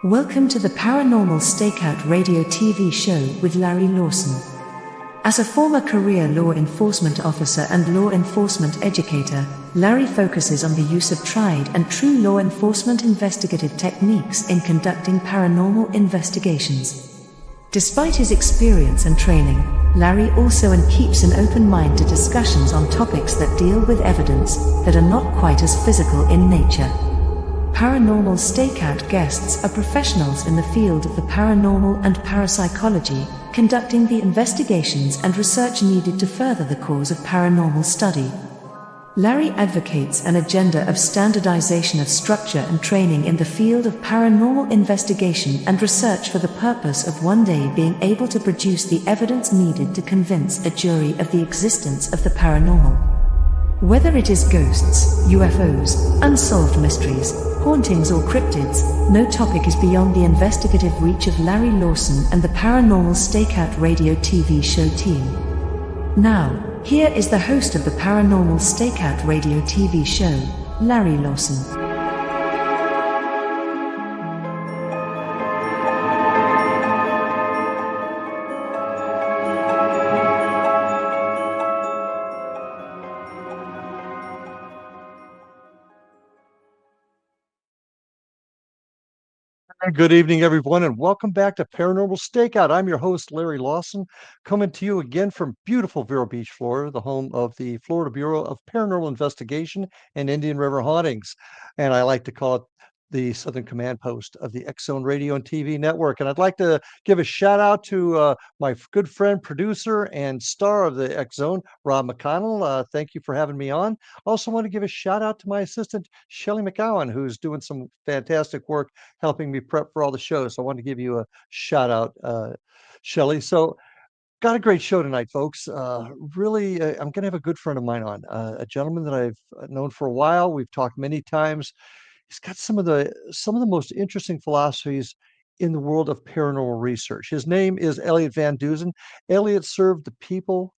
Welcome to the Paranormal Stakeout Radio TV show with Larry Lawson. As a former career law enforcement officer and law enforcement educator, Larry focuses on the use of tried and true law enforcement investigative techniques in conducting paranormal investigations. Despite his experience and training, Larry also keeps an open mind to discussions on topics that deal with evidence that are not quite as physical in nature. Paranormal Stakeout guests are professionals in the field of the paranormal and parapsychology, conducting the investigations and research needed to further the cause of paranormal study. Larry advocates an agenda of standardization of structure and training in the field of paranormal investigation and research for the purpose of one day being able to produce the evidence needed to convince a jury of the existence of the paranormal. Whether it is ghosts, UFOs, unsolved mysteries, hauntings or cryptids, no topic is beyond the investigative reach of Larry Lawson and the Paranormal Stakeout Radio TV show team. Now, here is the host of the Paranormal Stakeout Radio TV show, Larry Lawson. Good evening, everyone, and welcome back to Paranormal Stakeout. I'm your host, Larry Lawson, coming to you again from beautiful Vero Beach, Florida, the home of the Florida Bureau of Paranormal Investigation and Indian River Hauntings. And I like to call it the Southern Command Post of the X-Zone Radio and TV network. And I'd like to give a shout out to my good friend, producer, and star of the X-Zone, Rob McConnell. Thank you for having me on. Also want to give a shout out to my assistant, Shelly McGowan, who's doing some fantastic work helping me prep for all the shows. So I want to give you a shout out, Shelly. So got a great show tonight, folks. Really, I'm going to have a good friend of mine on, a gentleman that I've known for a while. We've talked many times. He's got some of the most interesting philosophies in the world of paranormal research. His name is Elliott Van Dusen. Elliott served the people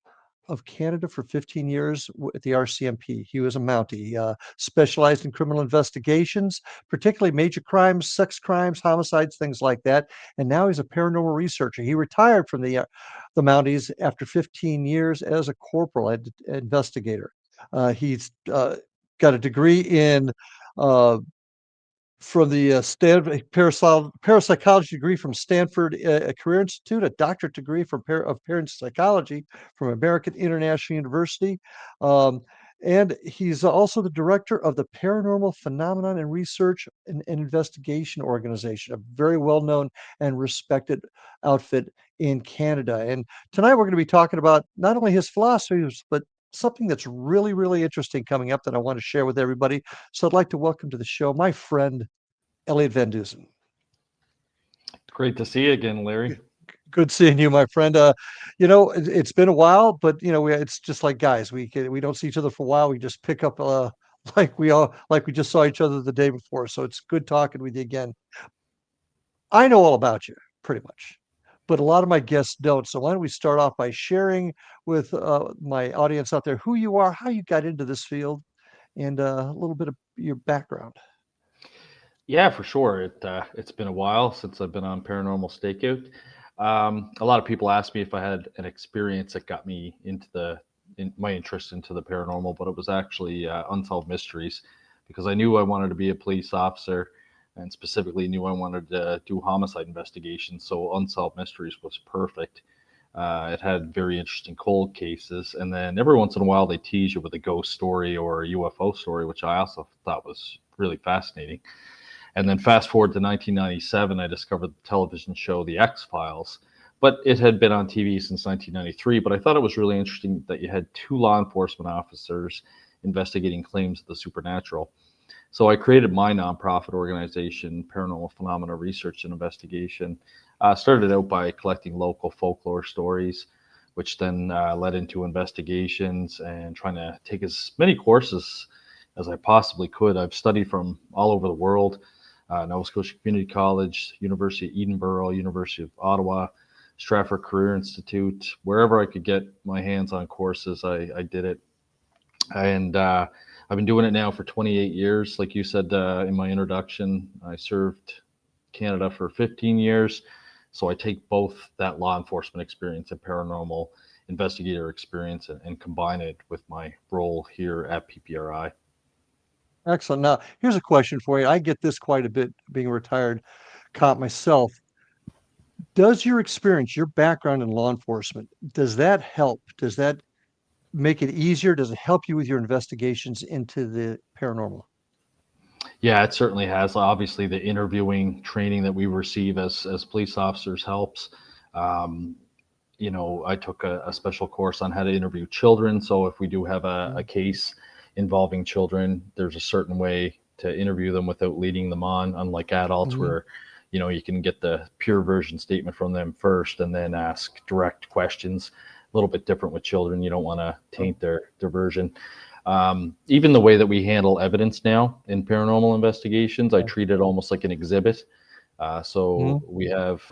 of Canada for 15 years at the RCMP. He was a Mountie, specialized in criminal investigations, particularly major crimes, sex crimes, homicides, things like that. And now he's a paranormal researcher. He retired from the Mounties after 15 years as a corporal investigator. He's got a degree in from the Stanford parapsychology degree from Stanford Career Institute, a doctorate degree of parapsychology from American International University. And he's also the director of the Paranormal Phenomenon and Research and Investigation Organization, a very well-known and respected outfit in Canada. And tonight we're going to be talking about not only his philosophies, but something that's really, really interesting coming up that I want to share with everybody. So I'd like to welcome to the show my friend, Elliott Van Dusen. Great to see you again, Larry. Good seeing you, my friend. It's been a while, but it's just like guys. We don't see each other for a while. We just pick up like we just saw each other the day before. So it's good talking with you again. I know all about you, pretty much, but a lot of my guests don't. So why don't we start off by sharing with my audience out there who you are, how you got into this field, and a little bit of your background. Yeah, for sure. It's been a while since I've been on Paranormal Stakeout. A lot of people ask me if I had an experience that got me into my interest into the paranormal, but it was actually unsolved mysteries, because I knew I wanted to be a police officer, and specifically knew I wanted to do homicide investigations. So unsolved mysteries was perfect. It had very interesting cold cases, and then every once in a while they tease you with a ghost story or a UFO story, which I also thought was really fascinating. And then fast forward to 1997, I discovered the television show The X-Files, but it had been on TV since 1993. But I thought it was really interesting that you had two law enforcement officers investigating claims of the supernatural. So I created my nonprofit organization, Paranormal Phenomena Research and Investigation. Started out by collecting local folklore stories, which then led into investigations and trying to take as many courses as I possibly could. I've studied from all over the world, Nova Scotia Community College, University of Edinburgh, University of Ottawa, Stratford Career Institute. Wherever I could get my hands on courses, I did it. And I've been doing it now for 28 years. Like you said in my introduction, I served Canada for 15 years. So I take both that law enforcement experience and paranormal investigator experience and combine it with my role here at PPRI. Excellent. Now, here's a question for you. I get this quite a bit being a retired cop myself. Does your experience, your background in law enforcement, does that help? Does that make it easier? Does it help you with your investigations into the paranormal? Yeah, it certainly has. Obviously, the interviewing training that we receive as police officers helps. Um, I took a special course on how to interview children. So if we do have a case involving children, there's a certain way to interview them without leading them on, unlike adults Mm-hmm. where, you can get the pure version statement from them first and then ask direct questions. A little bit different with children. You don't want to taint their version. Even the way that we handle evidence now in paranormal investigations, I treat it almost like an exhibit. So we have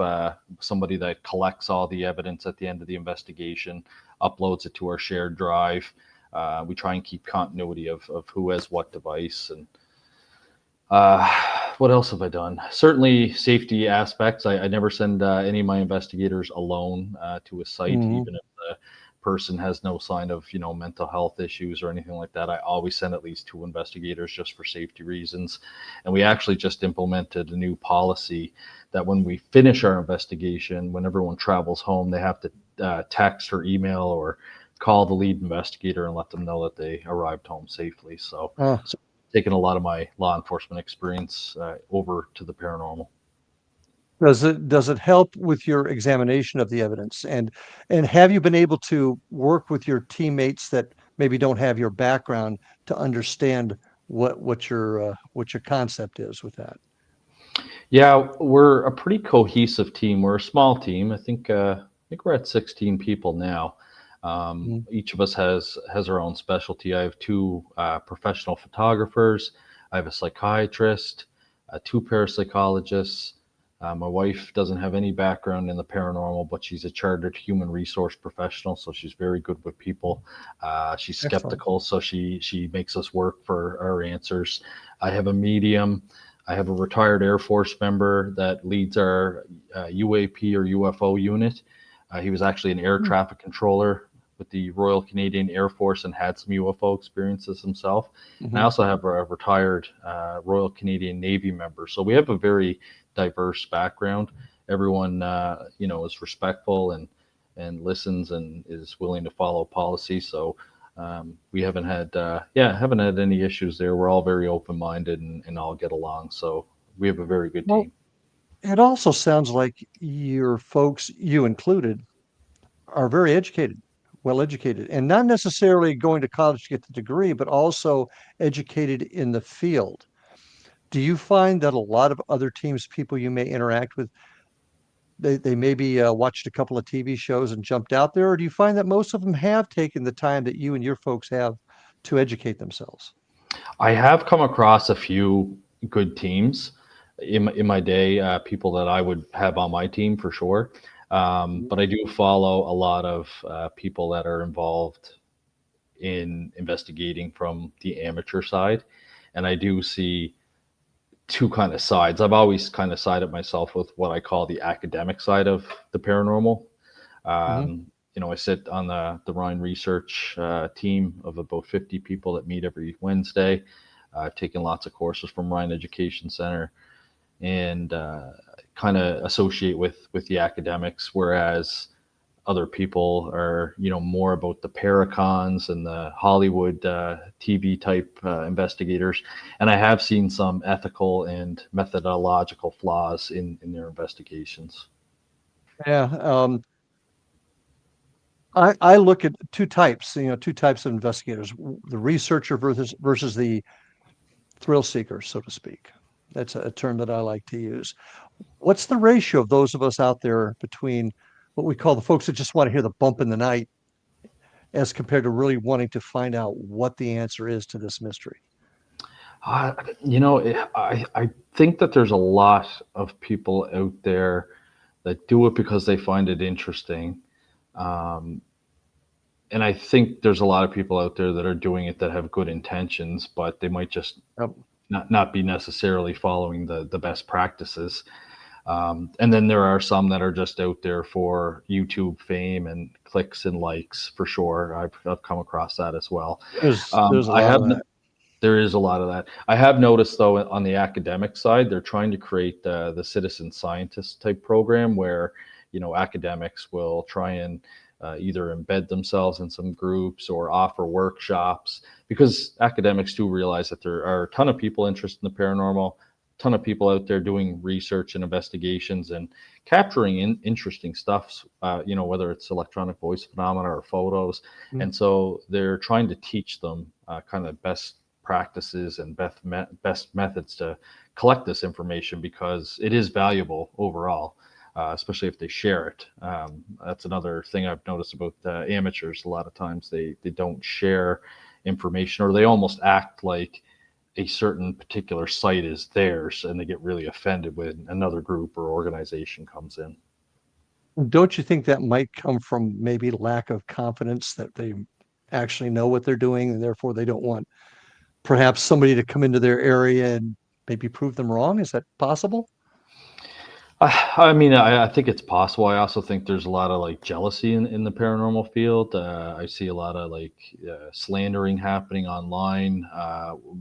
somebody that collects all the evidence at the end of the investigation, uploads it to our shared drive. We try and keep continuity of who has what device. And what else have I done? Certainly safety aspects. I never send any of my investigators alone to a site, even if the person has no sign of mental health issues or anything like that. I always send at least 2 investigators just for safety reasons. And we actually just implemented a new policy that when we finish our investigation, when everyone travels home, they have to text or email or call the lead investigator and let them know that they arrived home safely. So taking a lot of my law enforcement experience over to the paranormal. Does it help with your examination of the evidence? And have you been able to work with your teammates that maybe don't have your background to understand what your concept is with that? Yeah, we're a pretty cohesive team. We're a small team. I think we're at 16 people now. Each of us has our own specialty. I have 2 professional photographers. I have a psychiatrist, 2 parapsychologists. My wife doesn't have any background in the paranormal, but she's a chartered human resource professional, so she's very good with people. She's skeptical, so she makes us work for our answers. I have a medium. I have a retired Air Force member that leads our UAP or UFO unit. He was actually an air traffic controller with the Royal Canadian Air Force and had some UFO experiences himself. And I also have a retired Royal Canadian Navy member. So we have a very diverse background. Everyone, is respectful and listens and is willing to follow policy. So we haven't had any issues there. We're all very open-minded and all get along. So we have a very good team. It also sounds like your folks, you included, are very educated, well educated, and not necessarily going to college to get the degree, but also educated in the field. Do you find that a lot of other teams, people you may interact with, they maybe watched a couple of TV shows and jumped out there, or do you find that most of them have taken the time that you and your folks have to educate themselves? I have come across a few good teams in my day, people that I would have on my team for sure. But I do follow a lot of people that are involved in investigating from the amateur side. And I do see 2 kind of sides. I've always kind of sided myself with what I call the academic side of the paranormal. I sit on the Rhine research team of about 50 people that meet every Wednesday. I've taken lots of courses from Rhine Education Center and kind of associate with the academics, whereas other people are, more about the paracons and the Hollywood TV type investigators. And I have seen some ethical and methodological flaws in their investigations. Yeah. I look at 2 types, 2 types of investigators, the researcher versus the thrill seeker, so to speak. That's a term that I like to use. What's the ratio of those of us out there between what we call the folks that just want to hear the bump in the night as compared to really wanting to find out what the answer is to this mystery? I think that there's a lot of people out there that do it because they find it interesting. And I think there's a lot of people out there that are doing it that have good intentions, but they might just not be necessarily following the best practices. And then there are some that are just out there for YouTube fame and clicks and likes, for sure. I've come across that as well. There's a I lot have of that. There is a lot of that. I have noticed, though, on the academic side, they're trying to create the citizen scientist type program where, academics will try and either embed themselves in some groups or offer workshops, because academics do realize that there are a ton of people interested in the paranormal, ton of people out there doing research and investigations and capturing interesting stuff, whether it's electronic voice phenomena or photos. Mm. And so they're trying to teach them kind of best practices and best methods to collect this information, because it is valuable overall, especially if they share it. That's another thing I've noticed about amateurs. A lot of times they don't share information, or they almost act like a certain particular site is theirs, and they get really offended when another group or organization comes in. Don't you think that might come from maybe lack of confidence that they actually know what they're doing, and therefore they don't want perhaps somebody to come into their area and maybe prove them wrong? Is that possible? I mean, I think it's possible. I also think there's a lot of like jealousy in the paranormal field. I see a lot of like slandering happening online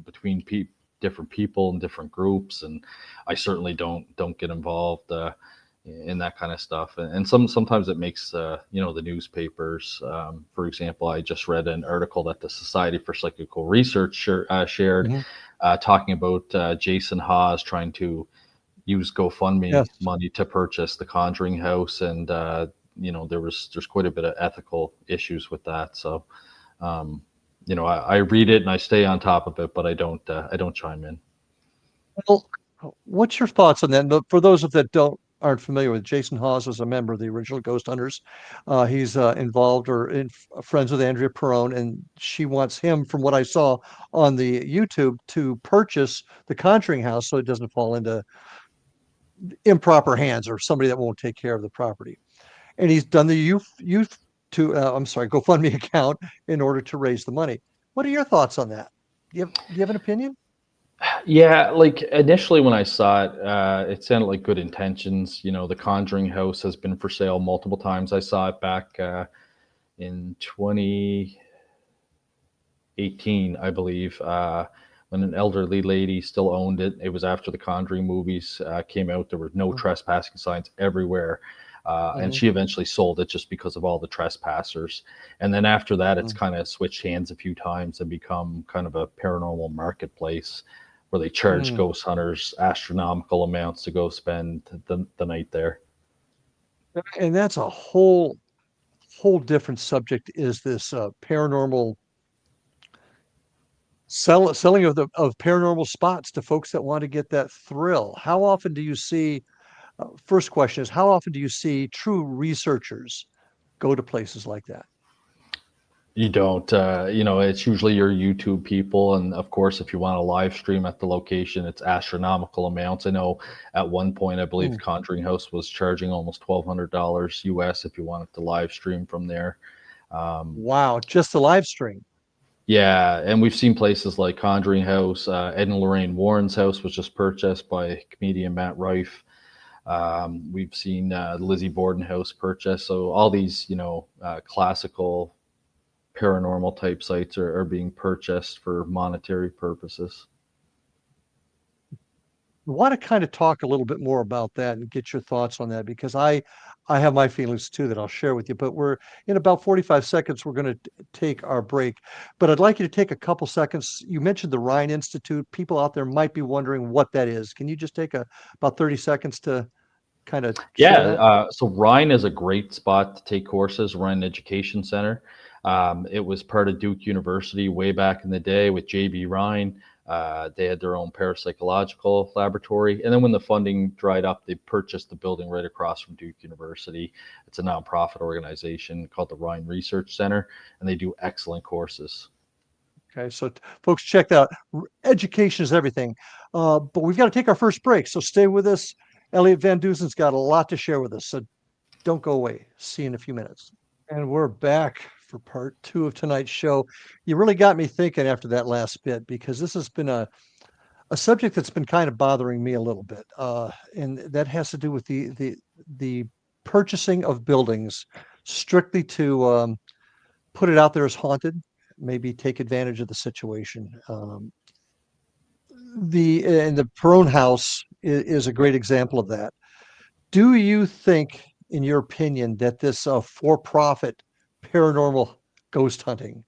between different people and different groups, and I certainly don't get involved in that kind of stuff. And sometimes it makes the newspapers. For example, I just read an article that the Society for Psychical Research shared, Mhm. talking about Jason Hawes trying to use GoFundMe Yes. money to purchase the Conjuring house, and there's quite a bit of ethical issues with that. So, I read it and I stay on top of it, but I don't chime in. Well, what's your thoughts on that? For those of that aren't familiar with, Jason Hawes is a member of the original Ghost Hunters. He's involved or friends with Andrea Perone, and she wants him, from what I saw on the YouTube, to purchase the Conjuring house so it doesn't fall into improper hands or somebody that won't take care of the property. And he's done the GoFundMe account in order to raise the money. What are your thoughts on that? Do you have an opinion? Yeah, like initially when I saw it, it sounded like good intentions. The Conjuring house has been for sale multiple times. I saw it back in 2018, I believe, when an elderly lady still owned it. It was after the Conjuring movies came out. There were no trespassing signs everywhere. And Mhm. she eventually sold it just because of all the trespassers. And then after that, it's Mm. kind of switched hands a few times and become kind of a paranormal marketplace where they charge Mm. ghost hunters astronomical amounts to go spend the night there. And that's a whole different subject, is this paranormal selling of paranormal spots to folks that want to get that thrill. How often do you see first question is, how often do you see true researchers go to places like that? You don't, it's usually your YouTube people. And of course, if you want to live stream at the location, it's astronomical amounts. I know at one point, I believe Mm. the Conjuring House was charging almost $1,200 US if you wanted to live stream from there. Um, Wow, just the live stream. yeah, and we've seen places like Conjuring House. Ed and Lorraine Warren's house was just purchased by comedian Matt Rife. We've seen Lizzie Borden house purchased. So all these, classical paranormal type sites are being purchased for monetary purposes. I want to kind of talk a little bit more about that and get your thoughts on that, because I have my feelings too that I'll share with you. But we're in about 45 seconds. We're going to take our break, but I'd like you to take a couple seconds. You mentioned the Rhine Institute. People out there might be wondering what that is. Can you just take about 30 seconds to kind of Yeah, share that? so Rhine is a great spot to take courses. Rhine Education Center. It was part of Duke University way back in the day with J.B. Rhine. They had their own parapsychological laboratory, and then when the funding dried up, they purchased the building right across from Duke University. It's a nonprofit organization called the Rhine Research Center, and they do excellent courses. Okay, so folks, check that out. Education is everything. But we've got to take our first break, so stay with us. Elliott Van Dusen's got a lot to share with us, so don't go away. See you in a few minutes. And we're back for part two of tonight's show. You really got me thinking after that last bit, because this has been a subject that's been kind of bothering me a little bit, and that has to do with the purchasing of buildings strictly to put it out there as haunted, maybe take advantage of the situation. The Perone House is a great example of that. Do you think, in your opinion, that this for-profit paranormal ghost hunting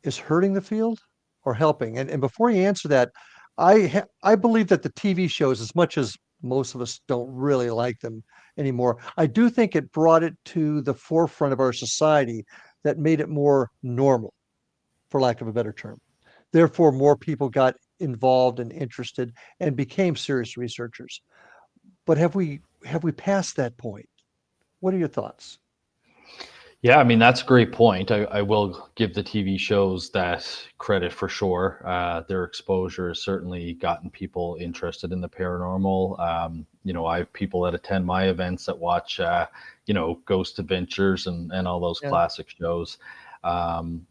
is hurting the field or helping? And before you answer that, I believe that the TV shows, as much as most of us don't really like them anymore, I do think it brought it to the forefront of our society that made it more normal, for lack of a better term. Therefore, more people got involved and interested and became serious researchers. But have we passed that point? What are your thoughts? Yeah, I mean, that's a great point. I will give the TV shows that credit for sure. Their exposure has certainly gotten people interested in the paranormal. I have people that attend my events that watch, Ghost Adventures and all those Yeah. classic shows. Um,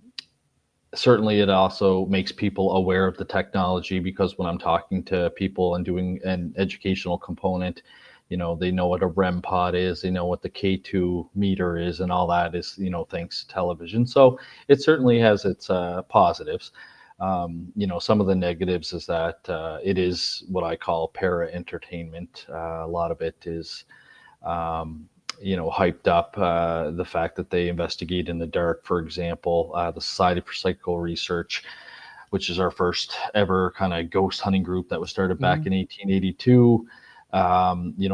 Certainly, it also makes people aware of the technology, because when I'm talking to people and doing an educational component, they know what a REM pod is, they know what the K2 meter is, and all that is, thanks to television. So it certainly has its positives. Some of the negatives is that it is what I call para entertainment. A lot of it is, hyped up. The fact that they investigate in the dark, for example, the Society for Psychical Research, which is our first ever kind of ghost hunting group that was started back in 1882.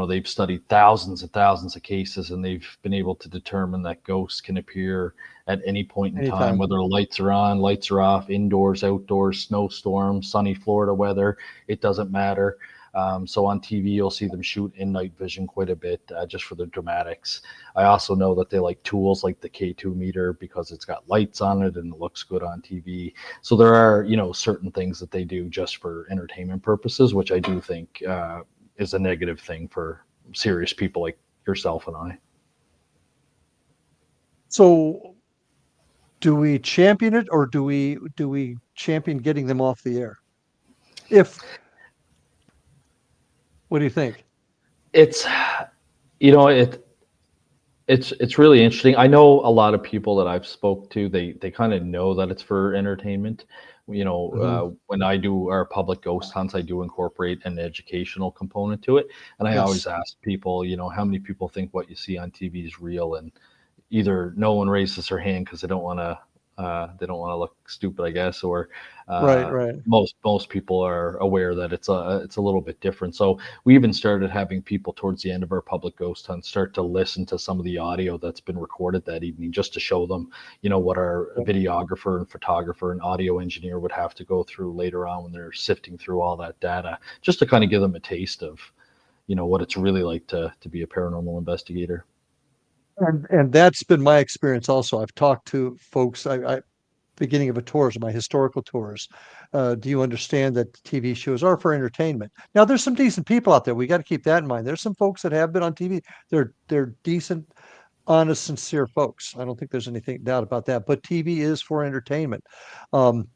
They've studied thousands and thousands of cases, and they've been able to determine that ghosts can appear at any point in time, Anytime. whether the lights are on, lights are off, indoors, outdoors, snowstorm, sunny Florida weather, it doesn't matter. So on TV, you'll see them shoot in night vision quite a bit, just for the dramatics. I also know that they like tools like the K2 meter because it's got lights on it and it looks good on TV. So there are, certain things that they do just for entertainment purposes, which I do think is a negative thing for serious people like yourself and I. So do we champion it, or do we champion getting them off the air? What do you think? It's, you know, it it's really interesting. I know a lot of people that I've spoke to, they kind of know that it's for entertainment. Hmm. When I do our public ghost hunts, I do incorporate an educational component to it, and I always Yes. ask people, how many people think what you see on TV is real, and either no one raises their hand because they don't want to look stupid, I guess, or Right, uh, right. most people are aware that it's a little bit different. So we even started having people towards the end of our public ghost hunt start to listen to some of the audio that's been recorded that evening, just to show them, what our videographer and photographer and audio engineer would have to go through later on when they're sifting through all that data, just to kind of give them a taste of, what it's really like to be a paranormal investigator. And that's been my experience also. I've talked to folks, I beginning of a tours, my historical tours. Do you understand that TV shows are for entertainment? Now, there's some decent people out there. We got to keep that in mind. There's some folks that have been on TV. They're decent, honest, sincere folks. I don't think there's anything doubt about that. But TV is for entertainment. Um,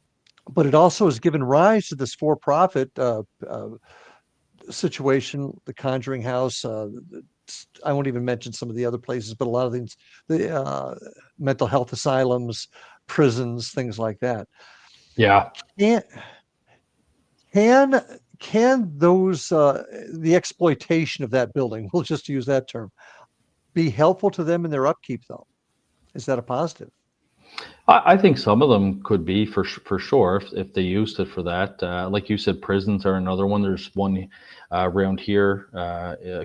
but it also has given rise to this for-profit situation, the Conjuring House. I won't even mention some of the other places, but a lot of things, the mental health asylums, prisons, things like that. Yeah. Can can can those the exploitation of that building, we'll just use that term, be helpful to them in their upkeep though? Is that a positive? I think some of them could be for sure if they used it for that. Like you said, prisons are another one. There's one around here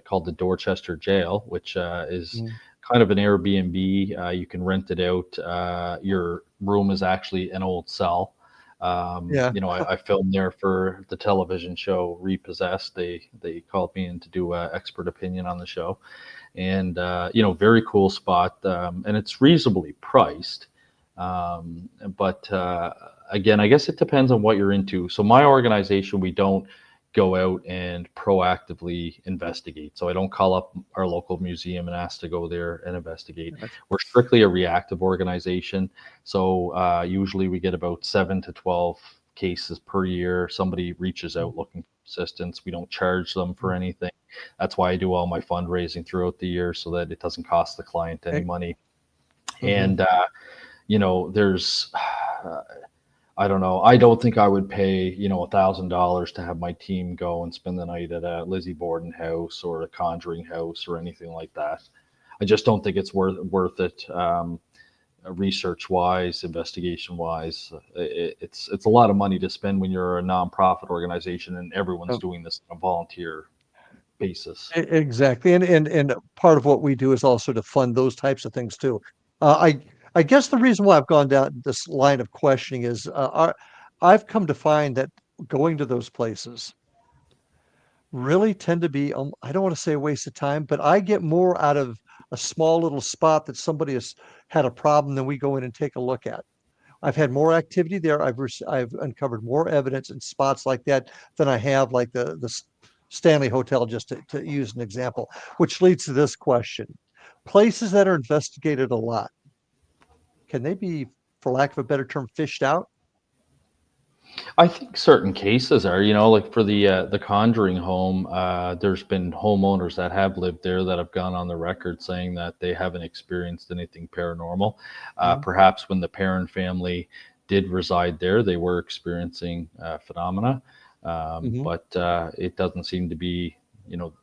called the Dorchester Jail, which is Mm. kind of an Airbnb. You can rent it out. Your room is actually an old cell. Yeah. I filmed there for the television show Repossessed. They called me in to do an expert opinion on the show, and very cool spot, and it's reasonably priced. But again, I guess it depends on what you're into. So my organization, we don't go out and proactively investigate. So I don't call up our local museum and ask to go there and investigate. That's- We're strictly a reactive organization. So usually we get about 7 to 12 cases per year. Somebody reaches out looking for assistance. We don't charge them for anything. That's why I do all my fundraising throughout the year, so that it doesn't cost the client any money. And there's I don't know. I don't think I would pay, $1,000 to have my team go and spend the night at a Lizzie Borden house or a Conjuring house or anything like that. I just don't think it's worth it. Research wise, investigation wise, it's a lot of money to spend when you're a nonprofit organization and everyone's doing this on a volunteer basis. Exactly. And part of what we do is also to fund those types of things too. I guess the reason why I've gone down this line of questioning is I've come to find that going to those places really tend to be, I don't want to say a waste of time, but I get more out of a small little spot that somebody has had a problem than we go in and take a look at. I've had more activity there. I've uncovered more evidence in spots like that than I have like the Stanley Hotel, just to use an example, which leads to this question. Places that are investigated a lot, can they be, for lack of a better term, fished out? I think certain cases are, like for the Conjuring home, there's been homeowners that have lived there that have gone on the record saying that they haven't experienced anything paranormal. Perhaps when the parent family did reside there, they were experiencing phenomena, but it doesn't seem to be,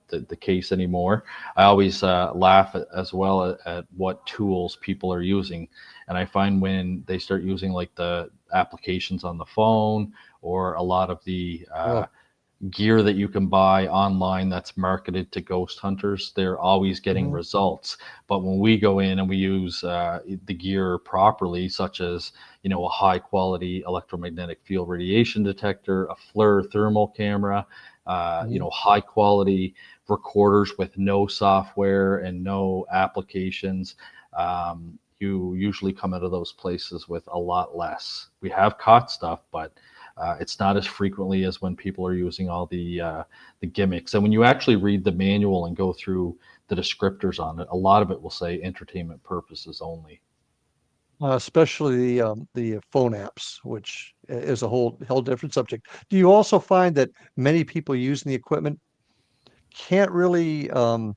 the case anymore. I always laugh as well at what tools people are using. And I find when they start using like the applications on the phone or a lot of the gear that you can buy online that's marketed to ghost hunters, they're always getting results. But when we go in and we use the gear properly, such as, a high quality electromagnetic field radiation detector, a FLIR thermal camera, high quality recorders with no software and no applications, you usually come out of those places with a lot less. We have caught stuff, but it's not as frequently as when people are using all the gimmicks. And when you actually read the manual and go through the descriptors on it, a lot of it will say entertainment purposes only. Especially the phone apps, which is a whole different subject. Do you also find that many people using the equipment can't really even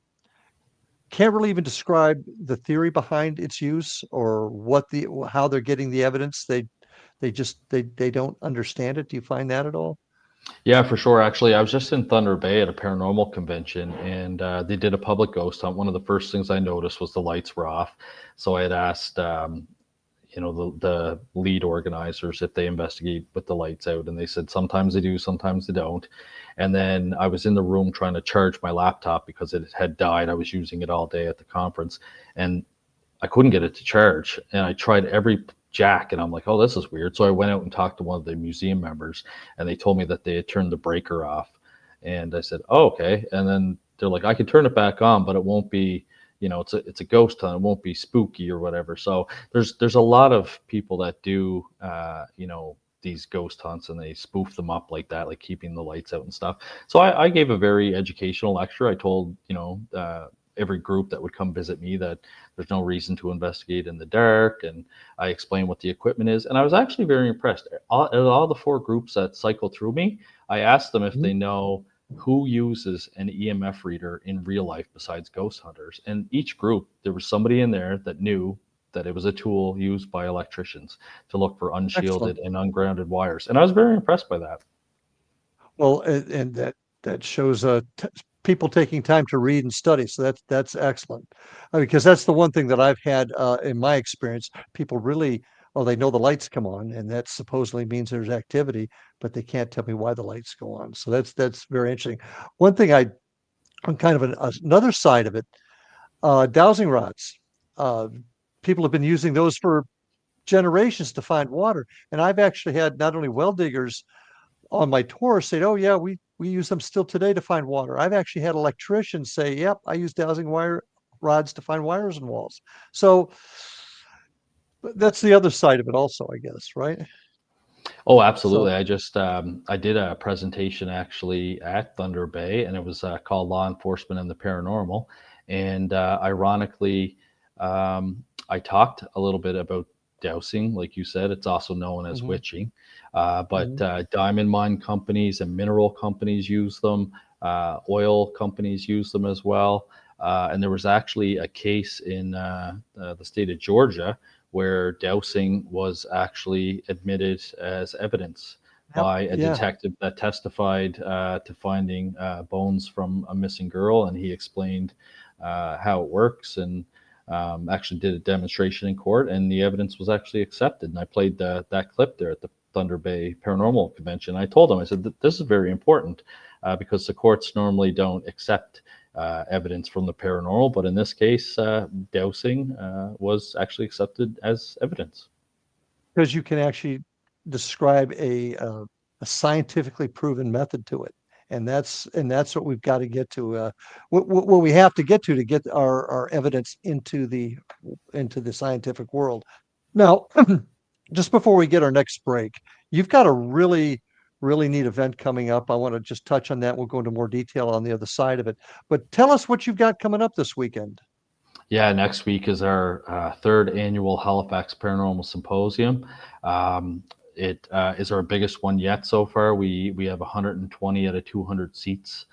describe the theory behind its use or how they're getting the evidence? They don't understand it. Do you find that at all? Yeah, for sure. Actually, I was just in Thunder Bay at a paranormal convention, and they did a public ghost hunt. One of the first things I noticed was the lights were off. So I had asked, the lead organizers if they investigate with the lights out, and they said sometimes they do, sometimes they don't. And then I was in the room trying to charge my laptop because it had died. I was using it all day at the conference, and I couldn't get it to charge. And I tried every jack, and I'm like, oh, this is weird. So I went out and talked to one of the museum members, and they told me that they had turned the breaker off. And I said, oh, okay. And then they're like, I can turn it back on, but it won't be, it's a ghost hunt. It won't be spooky or whatever. So there's a lot of people that do, these ghost hunts, and they spoof them up like that, like keeping the lights out and stuff. So I gave a very educational lecture. I told, every group that would come visit me that there's no reason to investigate in the dark, and I explained what the equipment is. And I was actually very impressed. All the 4 groups that cycle through me, I asked them if they know who uses an EMF reader in real life besides ghost hunters. And each group, there was somebody in there that knew that it was a tool used by electricians to look for unshielded and ungrounded wires. And I was very impressed by that. Well, and that shows people taking time to read and study. So that's excellent, because that's the one thing that I've had in my experience. People really, they know the lights come on, and that supposedly means there's activity, but they can't tell me why the lights go on. So that's very interesting. One thing on kind of another side of it, dowsing rods. People have been using those for generations to find water, and I've actually had not only well diggers on my tour say, oh yeah, we use them still today to find water. I've actually had electricians say, yep, I use dowsing wire rods to find wires in walls. So that's the other side of it also, I guess, right? Oh, absolutely. So I just I did a presentation actually at Thunder Bay, and it was called Law Enforcement and the Paranormal. And ironically, I talked a little bit about dowsing, like you said. It's also known as Mhm. witching. But Mhm. diamond mine companies and mineral companies use them. Oil companies use them as well. And there was actually a case in the state of Georgia where dowsing was actually admitted as evidence Yep. by a Yeah. detective that testified to finding bones from a missing girl, and he explained how it works, and actually did a demonstration in court, and the evidence was actually accepted. And I played that clip there at the Thunder Bay Paranormal Convention. I told him, I said, this is very important because the courts normally don't accept evidence from the paranormal, but in this case, dowsing was actually accepted as evidence. Because you can actually describe a scientifically proven method to it, and that's what we've got to get to. What we have to get our evidence into the scientific world. Now, just before we get our next break, you've got a really neat event coming up. I want to just touch on that. We'll go into more detail on the other side of it. But tell us what you've got coming up this weekend. Yeah, next week is our third annual Halifax Paranormal Symposium. It is our biggest one yet so far. We have 120 out of 200 seats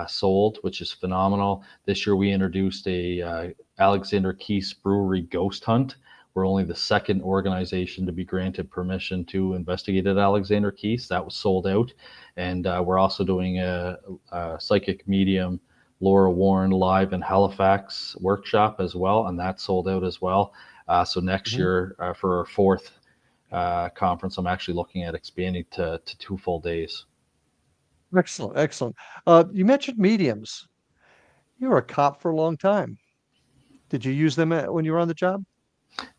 sold, which is phenomenal. This year we introduced a Alexander Keith's Brewery ghost hunt. We're only the second organization to be granted permission to investigate at Alexander Keith's. That was sold out, and we're also doing a psychic medium Laura Warren live in Halifax workshop as well, and that sold out as well. So next Mhm. year for our fourth conference, I'm actually looking at expanding to 2 full days. Excellent, excellent. You mentioned mediums. You were a cop for a long time. Did you use them when you were on the job?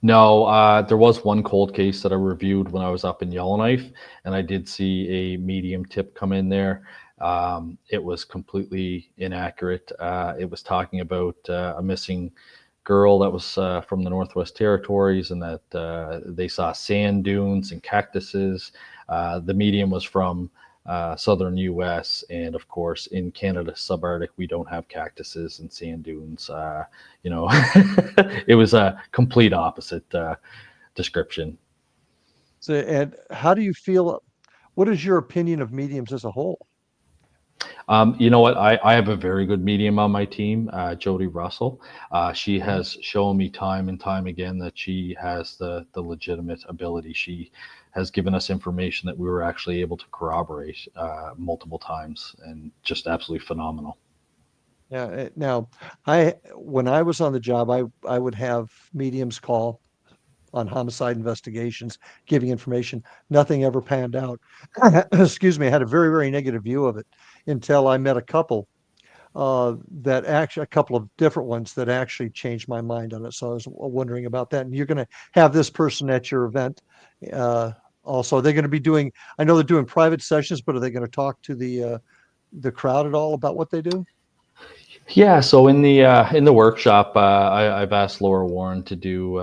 No, there was one cold case that I reviewed when I was up in Yellowknife, and I did see a medium tip come in there. It was completely inaccurate. It was talking about a missing girl that was from the Northwest Territories, and that they saw sand dunes and cactuses. The medium was from southern U.S., and of course, in Canada subarctic, we don't have cactuses and sand dunes. You know, it was a complete opposite description. So, and how do you feel? What is your opinion of mediums as a whole? You know what? I have a very good medium on my team, Jody Russell. She Mhm. has shown me time and time again that she has the legitimate ability. She has given us information that we were actually able to corroborate multiple times, and just absolutely phenomenal. Yeah. Now, I when I was on the job, I would have mediums call on homicide investigations, giving information. Nothing ever panned out. Excuse me. I had a very negative view of it until I met a couple that actually a couple of different ones that actually changed my mind on it. So I was wondering about that. And you're going to have this person at your event. Uh, Also, they're going to be doing. I know they're doing private sessions, but are they going to talk to the crowd at all about what they do? Yeah, so in the workshop, I've asked Laura Warren to do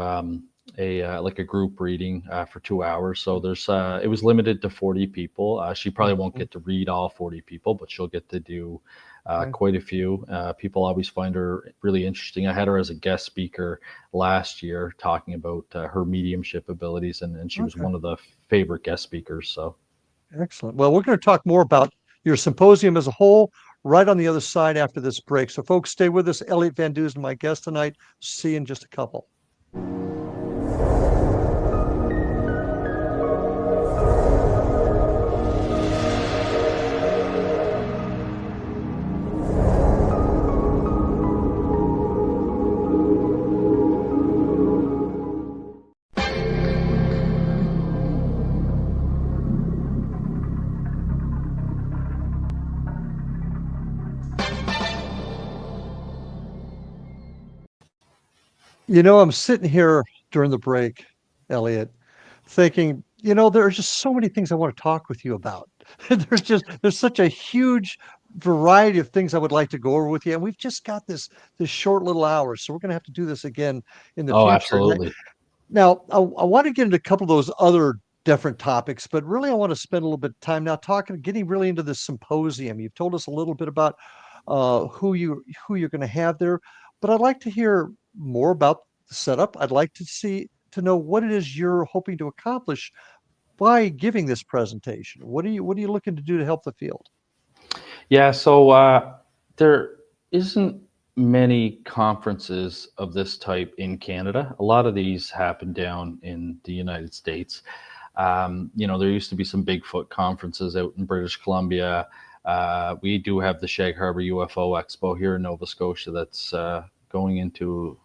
a like a group reading for 2 hours. So there's it was limited to 40 people. She probably won't Mhm. get to read all 40 people, but she'll get to do Okay. quite a few. People always find her really interesting. I had her as a guest speaker last year talking about her mediumship abilities, and she was Okay. one of the favorite guest speakers. So. Excellent. Well, we're going to talk more about your symposium as a whole right on the other side after this break. So, folks, stay with us. Elliott Van Dusen, my guest tonight. See you in just a couple. You know, I'm sitting here during the break, Elliott, thinking, there are just so many things I want to talk with you about. There's such a huge variety of things I would like to go over with you. And we've just got this short little hour. So we're going to have to do this again in the Oh, future. absolutely. Now, I want to get into a couple of those other different topics, but really I want to spend a little bit of time now getting really into the symposium. You've told us a little bit about who you're going to have there, but I'd like to hear more about the setup. I'd like to to know what it is you're hoping to accomplish by giving this presentation. What are you looking to do to help the field? Yeah, so there isn't many conferences of this type in Canada. A lot of these happen down in the United States. There used to be some Bigfoot conferences out in British Columbia. We do have the Shag Harbor UFO Expo here in Nova Scotia that's going into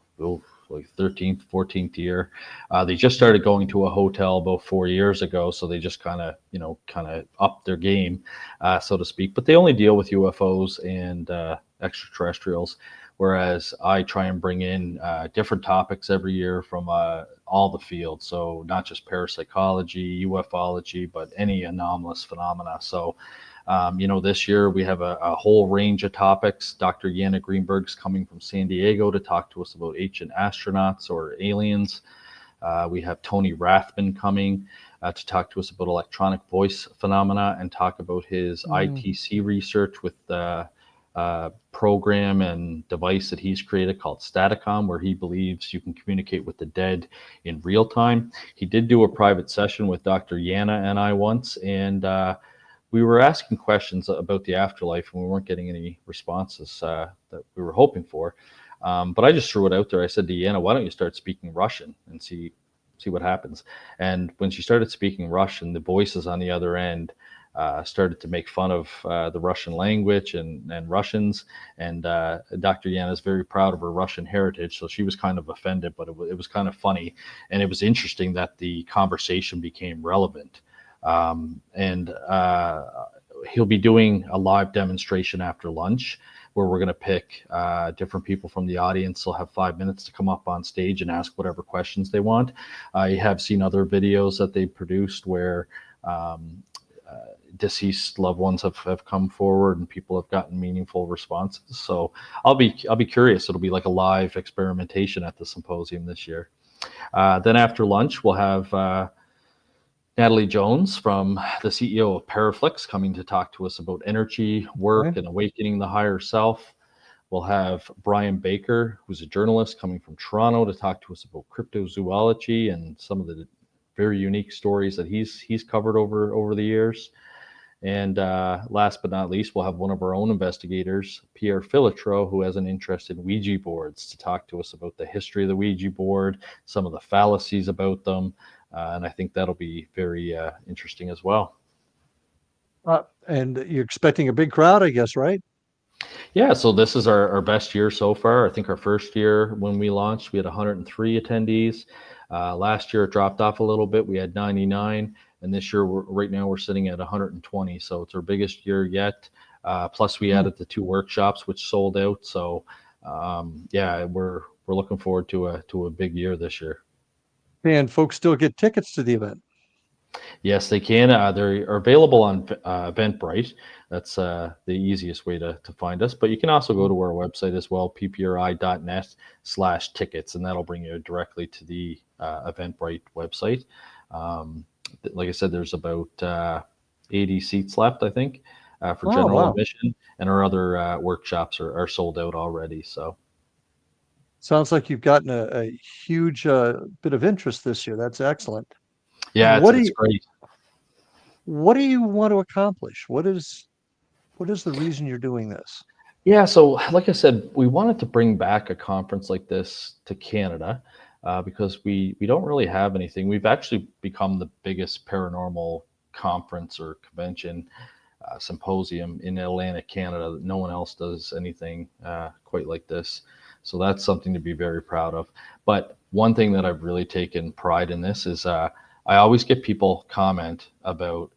like 13th, 14th year. They just started going to a hotel about 4 years ago, so they just kind of upped their game, so to speak. But they only deal with UFOs and extraterrestrials, whereas I try and bring in different topics every year from all the fields. So not just parapsychology, ufology, but any anomalous phenomena. So this year we have a whole range of topics. Dr. Yana Greenberg's coming from San Diego to talk to us about ancient astronauts or aliens. We have Tony Rathman coming to talk to us about electronic voice phenomena and talk about his ITC research with the program and device that he's created called Staticom, where he believes you can communicate with the dead in real time. He did do a private session with Dr. Yana and I once, and we were asking questions about the afterlife, and we weren't getting any responses that we were hoping for. But I just threw it out there. I said to Yana, why don't you start speaking Russian and see what happens? And when she started speaking Russian, the voices on the other end started to make fun of the Russian language and Russians. And Dr. Yana is very proud of her Russian heritage, so she was kind of offended, but it was kind of funny. And it was interesting that the conversation became relevant. And he'll be doing a live demonstration after lunch where we're going to pick different people from the audience. They'll have 5 minutes to come up on stage and ask whatever questions they want. I have seen other videos that they produced where deceased loved ones have come forward and people have gotten meaningful responses. So I'll be curious. It'll be like a live experimentation at the symposium this year. Then after lunch, we'll have Natalie Jones, from the CEO of Paraflix, coming to talk to us about energy, work, and awakening the higher self. We'll have Brian Baker, who's a journalist, coming from Toronto to talk to us about cryptozoology and some of the very unique stories that he's covered over the years. And last but not least, we'll have one of our own investigators, Pierre Filitro, who has an interest in Ouija boards, to talk to us about the history of the Ouija board, some of the fallacies about them. And I think that'll be very interesting as well. And you're expecting a big crowd, I guess, right? Yeah, so this is our best year so far. I think our first year when we launched, we had 103 attendees. Last year it dropped off a little bit. We had 99. And this year, right now, we're sitting at 120. So it's our biggest year yet. Plus, we added the 2 workshops, which sold out. So, we're looking forward to a big year this year. And folks still get tickets to the event? Yes, they can. They are available on Eventbrite. That's the easiest way to find us. But you can also go to our website as well, ppri.net/tickets, and that'll bring you directly to the Eventbrite website. Like I said, there's about 80 seats left, I think, for general admission, and our other workshops are sold out already. So, sounds like you've gotten a huge bit of interest this year. That's excellent. Yeah, it's great. What do you want to accomplish? What is the reason you're doing this? Yeah, so like I said, we wanted to bring back a conference like this to Canada. Because we don't really have anything. We've actually become the biggest paranormal conference or convention symposium in Atlantic Canada. No one else does anything quite like this. So that's something to be very proud of. But one thing that I've really taken pride in this is I always get people comment about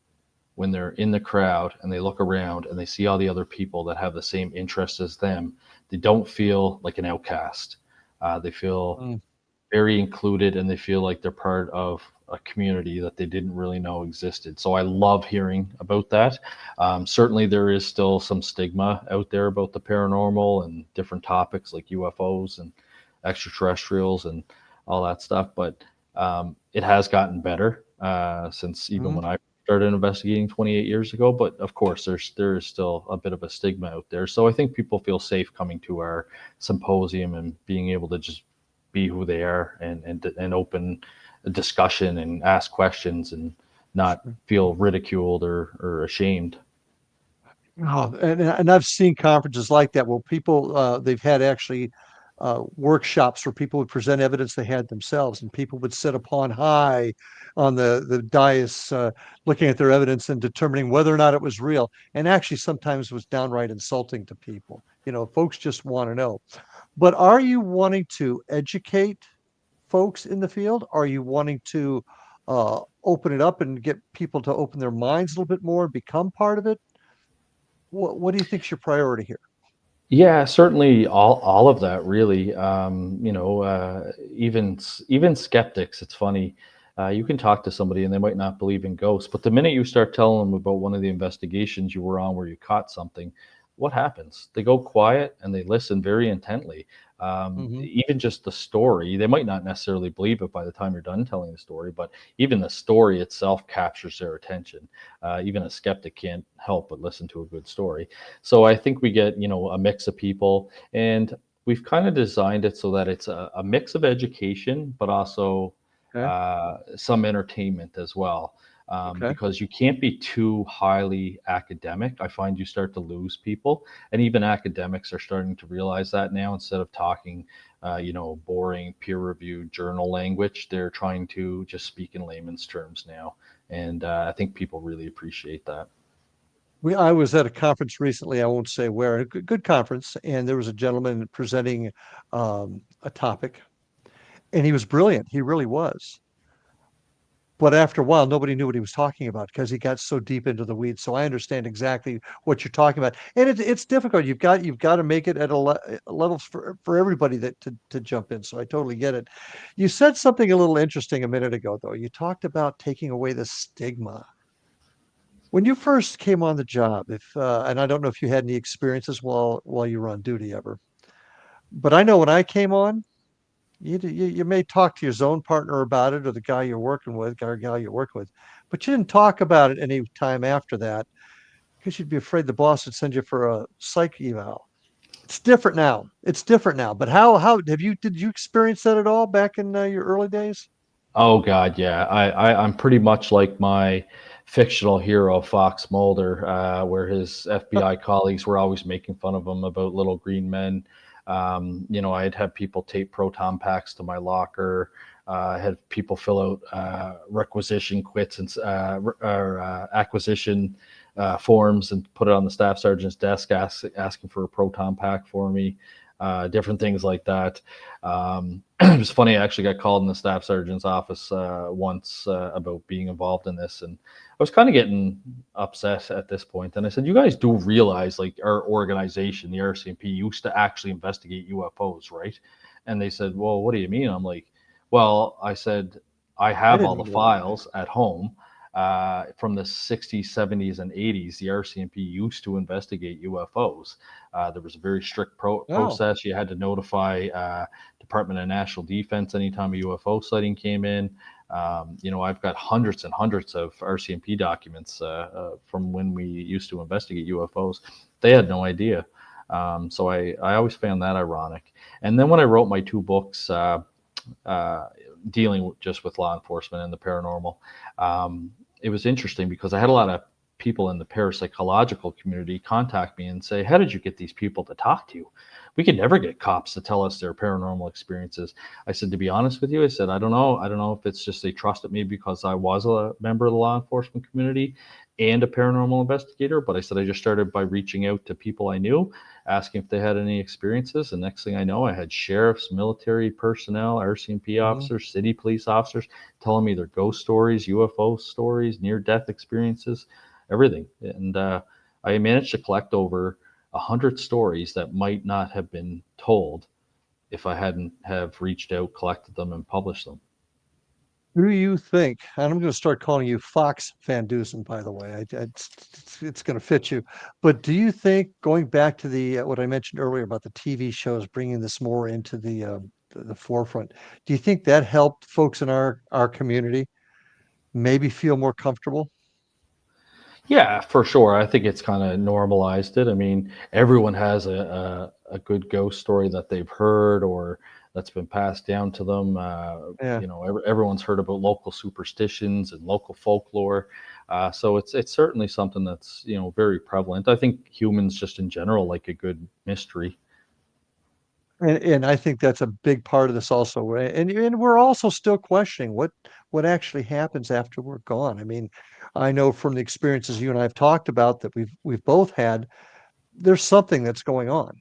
when they're in the crowd and they look around and they see all the other people that have the same interests as them. They don't feel like an outcast. They feel very included, and they feel like they're part of a community that they didn't really know existed. So I love hearing about that. Certainly there is still some stigma out there about the paranormal and different topics like UFOs and extraterrestrials and all that stuff. But it has gotten better since even when I started investigating 28 years ago. But of course, there is still a bit of a stigma out there. So I think people feel safe coming to our symposium and being able to just be who they are and open a discussion and ask questions and not feel ridiculed or ashamed. Oh, and I've seen conferences like that where people they've had actually workshops where people would present evidence they had themselves, and people would sit upon high on the dais, looking at their evidence and determining whether or not it was real. And actually, sometimes was downright insulting to people. Folks just want to know. But are you wanting to educate folks in the field? Are you wanting to open it up and get people to open their minds a little bit more and become part of it? What do you think is your priority here? Yeah, certainly all of that really. Even skeptics. It's funny. You can talk to somebody and they might not believe in ghosts, but the minute you start telling them about one of the investigations you were on where you caught something, what happens? They go quiet and they listen very intently. Mhm. Even just the story, they might not necessarily believe it by the time you're done telling the story, but even the story itself captures their attention. Even a skeptic can't help but listen to a good story. So I think we get, a mix of people, and we've kind of designed it so that it's a mix of education, but also Okay, some entertainment as well. okay. Because you can't be too highly academic. I find you start to lose people, and even academics are starting to realize that now. Instead of talking, boring peer-reviewed journal language, they're trying to just speak in layman's terms now, and I think people really appreciate that. I was at a conference recently, I won't say where, a good conference, and there was a gentleman presenting a topic, and he was brilliant. He really was. But after a while, nobody knew what he was talking about because he got so deep into the weeds. So I understand exactly what you're talking about, and it's difficult. You've got to make it at levels for everybody to jump in. So I totally get it. You said something a little interesting a minute ago, though. You talked about taking away the stigma. When you first came on the job, and I don't know if you had any experiences while you were on duty ever, but I know when I came on, you may talk to your zone partner about it or the guy you're working with, guy or gal you're working with, but you didn't talk about it any time after that because you'd be afraid the boss would send you for a psych eval. It's different now. It's different now. But how did you experience that at all back in your early days? Oh God, yeah. I'm pretty much like my fictional hero Fox Mulder, where his FBI colleagues were always making fun of him about little green men. I'd have people tape proton packs to my locker. I had people fill out requisition quits and acquisition forms and put it on the staff sergeant's desk, asking for a proton pack for me. Different things like that. It was funny. I actually got called in the staff sergeant's office once about being involved in this, and I was kind of getting upset at this point. And I said, "You guys do realize, like, our organization, the RCMP, used to actually investigate UFOs, right?" And they said, "Well, what do you mean?" I'm like, "Well," I said, "I I have all the didn't know that. files at home." From the 60s, 70s, and 80s, the RCMP used to investigate UFOs. There was a very strict Oh, process. You had to notify Department of National Defense anytime a UFO sighting came in. I've got hundreds and hundreds of RCMP documents from when we used to investigate UFOs. They had no idea. So I always found that ironic. And then when I wrote my two books, uh, dealing just with law enforcement and the paranormal, it was interesting because I had a lot of people in the parapsychological community contact me and say, "How did you get these people to talk to you? We could never get cops to tell us their paranormal experiences." I said, "To be honest with you," I said, "I don't know. I don't know if it's just they trusted me because I was a member of the law enforcement community and a paranormal investigator. But I said, I just started by reaching out to people I knew, asking if they had any experiences. And next thing I know, I had sheriffs, military personnel, RCMP mhm. officers, city police officers telling me their ghost stories, UFO stories, near death experiences, everything." And I managed to collect over 100 stories that might not have been told if I hadn't have reached out, collected them, and published them. Do you think, and I'm going to start calling you Fox Van Dusen, by the way, it's going to fit you, but do you think going back to what I mentioned earlier about the TV shows, bringing this more into the forefront, do you think that helped folks in our community maybe feel more comfortable? Yeah, for sure. I think it's kind of normalized it. I mean, everyone has a good ghost story that they've heard or that's been passed down to them. Yeah. Everyone's heard about local superstitions and local folklore. So it's certainly something that's very prevalent. I think humans just in general like a good mystery. And I think that's a big part of this also, right? And we're also still questioning what actually happens after we're gone. I mean, I know from the experiences you and I have talked about that we've both had, there's something that's going on,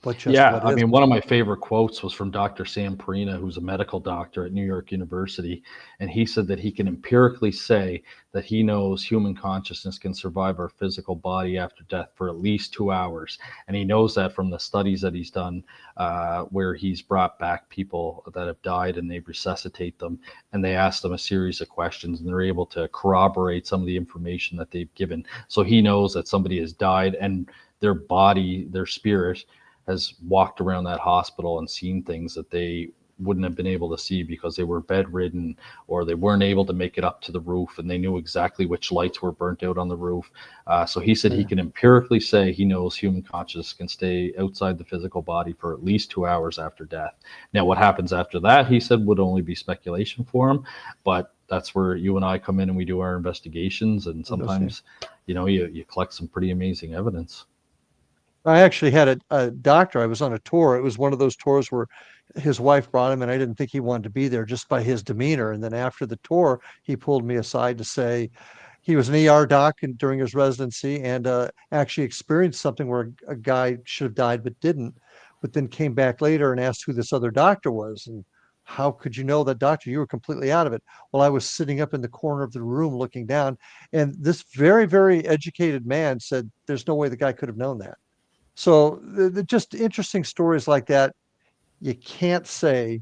but just Yeah, what I is mean, it? one of my favorite quotes was from Dr. Sam Perina, who's a medical doctor at New York University. And he said that he can empirically say that he knows human consciousness can survive our physical body after death for at least 2 hours. And he knows that from the studies that he's done, where he's brought back people that have died and they resuscitate them. And they ask them a series of questions and they're able to corroborate some of the information that they've given. So he knows that somebody has died and their body, their spirit, has walked around that hospital and seen things that they wouldn't have been able to see because they were bedridden or they weren't able to make it up to the roof, and they knew exactly which lights were burnt out on the roof. So he said he can empirically say he knows human consciousness can stay outside the physical body for at least 2 hours after death. Now, what happens after that, he said, would only be speculation for him, but that's where you and I come in and we do our investigations, and sometimes, you collect some pretty amazing evidence. I actually had a doctor. I was on a tour. It was one of those tours where his wife brought him, and I didn't think he wanted to be there just by his demeanor. And then after the tour, he pulled me aside to say he was an ER doc during his residency and actually experienced something where a guy should have died but didn't, but then came back later and asked who this other doctor was. And how could you know that doctor? You were completely out of it. Well, I was sitting up in the corner of the room looking down, and this very, very educated man said, "There's no way the guy could have known that." So the just interesting stories like that, you can't say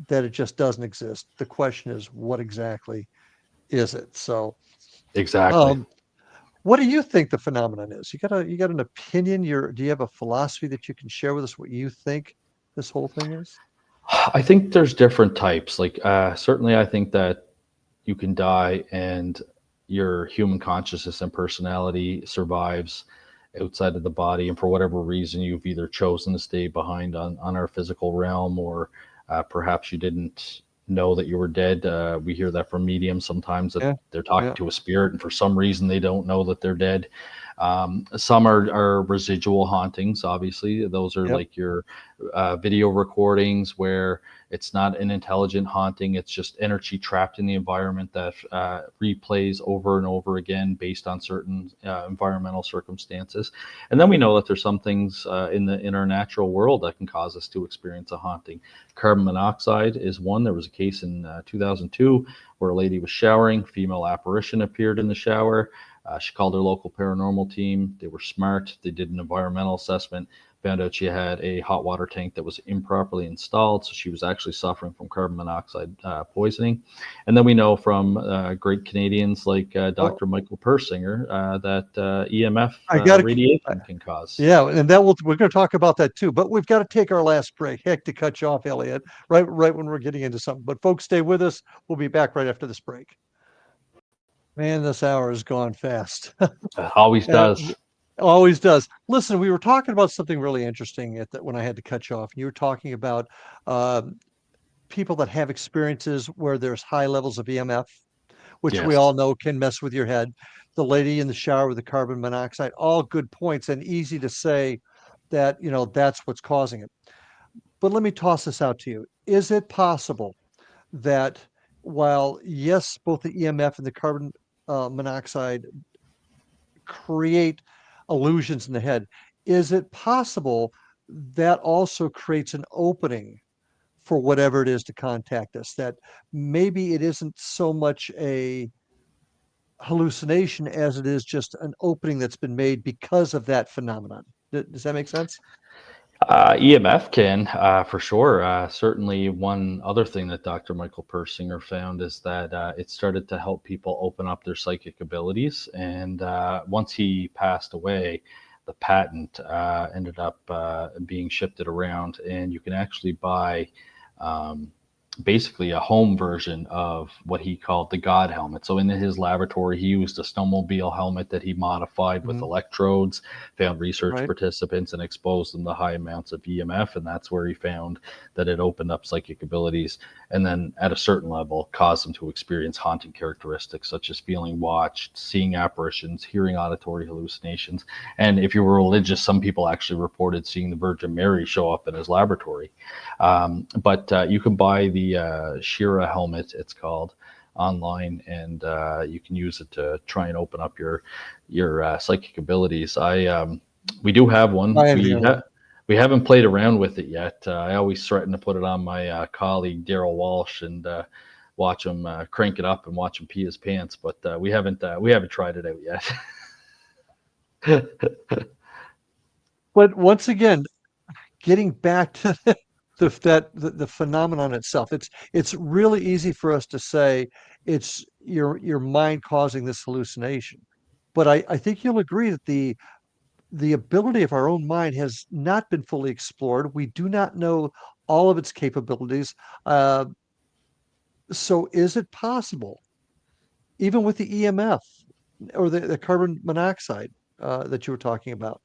that it just doesn't exist. The question is, what exactly is it? So, Exactly. um, what do you think the phenomenon is? You got an opinion? Do you have a philosophy that you can share with us what you think this whole thing is? I think there's different types. Like, certainly, I think that you can die and your human consciousness and personality survives outside of the body. And for whatever reason, you've either chosen to stay behind on our physical realm, or perhaps you didn't know that you were dead. We hear that from mediums sometimes, that Yeah, they're talking yeah, to a spirit, and for some reason, they don't know that they're dead. Some are residual hauntings. Obviously, those are yep. like your video recordings where it's not an intelligent haunting. It's just energy trapped in the environment that replays over and over again based on certain environmental circumstances. And then we know that there's some things in our natural world that can cause us to experience a haunting. Carbon monoxide is one. There was a case in 2002 where a lady was showering. Female apparition appeared in the shower. She called her local paranormal team. They were smart. They did an environmental assessment, found out she had a hot water tank that was improperly installed. So she was actually suffering from carbon monoxide poisoning. And then we know from great Canadians like Well, Dr. Michael Persinger that EMF I got to. radiation can cause. Yeah, and we're going to talk about that too. But we've got to take our last break. Heck, to cut you off, Elliot, right when we're getting into something. But folks, stay with us. We'll be back right after this break. Man, this hour has gone fast. Always Uh, does. always does. Listen, we were talking about something really interesting when I had to cut you off. You were talking about um, people that have experiences where there's high levels of EMF, which we all Yes. know can mess with your head. The lady in the shower with the carbon monoxide, all good points and easy to say that, that's what's causing it. But let me toss this out to you. Is it possible that while, yes, both the EMF and the carbon monoxide create illusions in the head, is it possible that also creates an opening for whatever it is to contact us? That maybe it isn't so much a hallucination as it is just an opening that's been made because of that phenomenon. Does that make sense? EMF can, for sure. Certainly, one other thing that Dr. Michael Persinger found is that it started to help people open up their psychic abilities. And once he passed away, the patent ended up being shifted around, and you can actually buy um, basically a home version of what he called the God helmet. So in his laboratory, he used a snowmobile helmet that he modified with electrodes, found research participants and exposed them to high amounts of EMF. And that's where he found that it opened up psychic abilities. And then at a certain level, caused them to experience haunting characteristics, such as feeling watched, seeing apparitions, hearing auditory hallucinations. And if you were religious, some people actually reported seeing the Virgin Mary show up in his laboratory. But you can buy the Shira helmet, it's called, online, and you can use it to try and open up your psychic abilities. We do have one. We haven't played around with it yet. I always threaten to put it on my colleague Daryl Walsh and watch him crank it up and watch him pee his pants. But we haven't tried it out yet. But once again, getting back to the phenomenon itself, it's really easy for us to say it's your mind causing this hallucination. But I think you'll agree that the ability of our own mind has not been fully explored. We do not know all of its capabilities. So is it possible, even with the EMF or the carbon monoxide that you were talking about,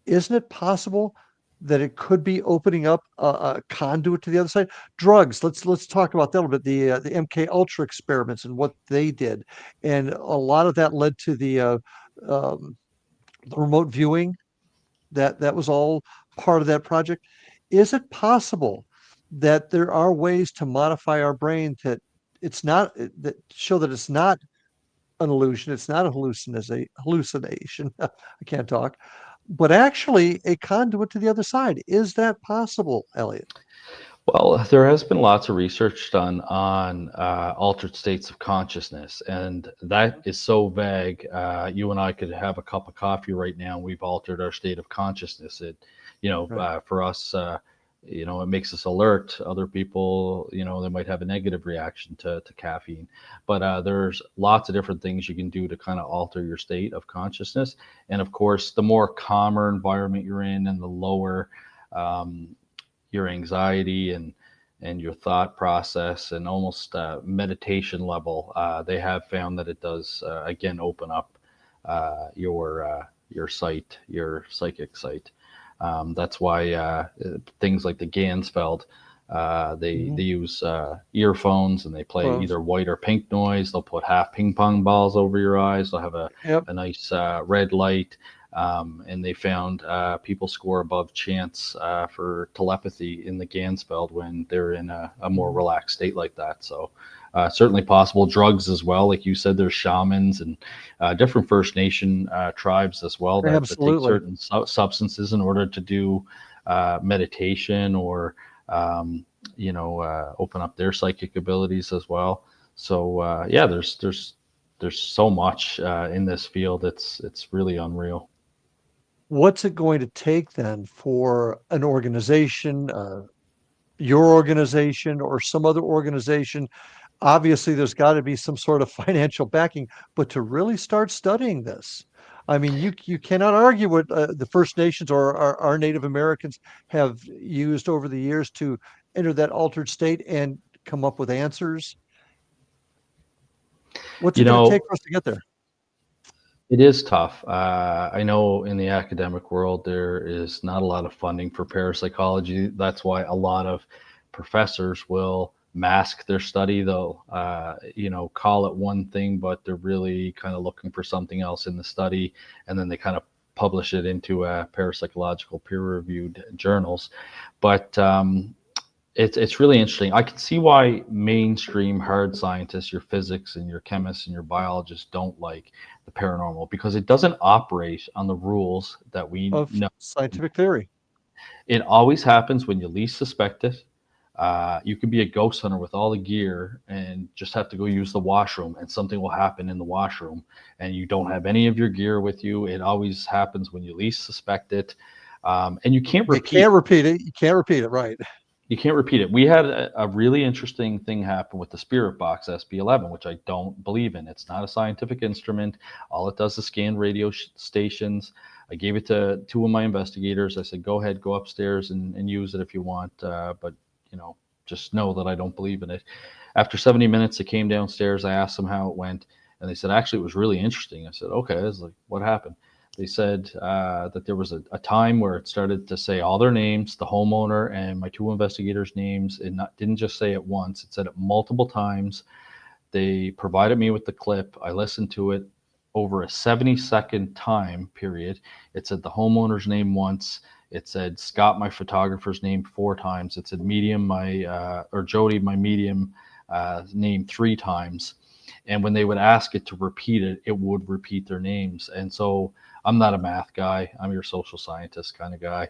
isn't it possible that it could be opening up a conduit to the other side? Drugs. Let's talk about that a little bit. The MK Ultra experiments and what they did, and a lot of that led to the remote viewing. That was all part of that project. Is it possible that there are ways to modify our brain that it's not that show that it's not an illusion, it's not a hallucination. I can't talk, but actually a conduit to the other side? Is that possible, Elliott? Well, there has been lots of research done on altered states of consciousness, and that is so vague. You and I could have a cup of coffee right now, and we've altered our state of consciousness. For us, it makes us alert. Other people, they might have a negative reaction to caffeine. But there's lots of different things you can do to kind of alter your state of consciousness. And of course, the more calmer environment you're in and the lower your anxiety and your thought process and almost meditation level, they have found that it does again open up your sight, your psychic sight. That's why things like the Gansfeld, they use earphones, and they play either white or pink noise. They'll put half ping pong balls over your eyes. They'll have a nice red light. And they found people score above chance for telepathy in the Gansfeld when they're in a more relaxed state like that. So certainly possible. Drugs as well. Like you said, there's shamans and different First Nation tribes as well that take certain substances in order to do meditation or, open up their psychic abilities as well. So there's so much in this field. It's really unreal. What's it going to take then for an organization, your organization or some other organization? Obviously, there's got to be some sort of financial backing, but to really start studying this. I mean, you cannot argue what the First Nations or our Native Americans have used over the years to enter that altered state and come up with answers. What's it going to take for us to get there? It is tough. I know in the academic world, there is not a lot of funding for parapsychology. That's why a lot of professors will mask their study. They'll, call it one thing, but they're really kind of looking for something else in the study. And then they kind of publish it into parapsychological peer-reviewed journals. But it's really interesting. I can see why mainstream hard scientists, your physics and your chemists and your biologists, don't like the paranormal, because it doesn't operate on the rules that we know. Scientific theory. It always happens when you least suspect it. You could be a ghost hunter with all the gear and just have to go use the washroom, and something will happen in the washroom, and you don't have any of your gear with you. It always happens when you least suspect it, and you can't repeat. You can't repeat it. You can't repeat it, right? You can't repeat it. We had a really interesting thing happen with the Spirit Box SB11, which I don't believe in. It's not a scientific instrument. All it does is scan radio stations. I gave it to two of my investigators. I said, go ahead, go upstairs and use it if you want. But, just know that I don't believe in it. After 70 minutes, they came downstairs. I asked them how it went, and they said, actually, it was really interesting. I said, okay. I was like, what happened? They said that there was a time where it started to say all their names, the homeowner and my 2 investigators' names. It didn't just say it once. It said it multiple times. They provided me with the clip. I listened to it over a 70-second time period. It said the homeowner's name once. It said Scott, my photographer's name, 4 times. It said medium, or Jody, my medium, name 3 times. And when they would ask it to repeat it, it would repeat their names. And so I'm not a math guy. I'm your social scientist kind of guy.